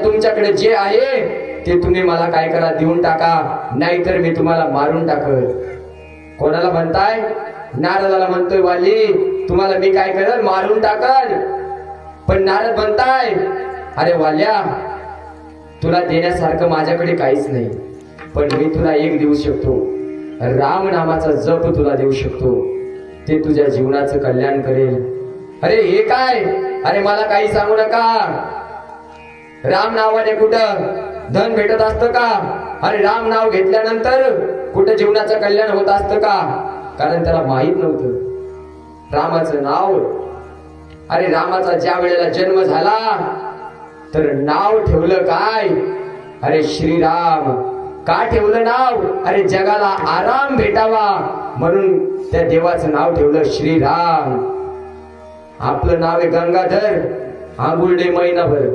तुमच्याकडे जे आहे ते तुम्ही मला काय करा, देऊन टाका, नाहीतर मी तुम्हाला मारून टाकल. कोणाला म्हणताय? नारदाला म्हणतोय वाली तुम्हाला मी काय करल, मारून टाकल. पण नारद म्हणताय अरे वाल्या तुला देण्यासारखं माझ्याकडे काहीच नाही, पण मी तुला एक देऊ शकतो, राम नामाचा जप तुला देऊ शकतो, ते तुझ्या जीवनाचं कल्याण करेल. अरे हे काय? अरे मला काही सांगू नका. राम नावाने कुठं धन भेटत असतं का? अरे राम नाव घेतल्यानंतर कुठं जीवनाचं कल्याण होत असतं का? कारण त्याला माहित नव्हतं रामाचं नाव. अरे रामाचा ज्या वेळेला जन्म झाला तर नाव ठेवलं काय? अरे श्रीराम. का ठेवलं नाव? अरे जगाला आराम भेटावा म्हणून त्या देवाचं नाव ठेवलं श्रीराम. आपलं नाव आहे गंगाधर, आंघोळले महिनाभर,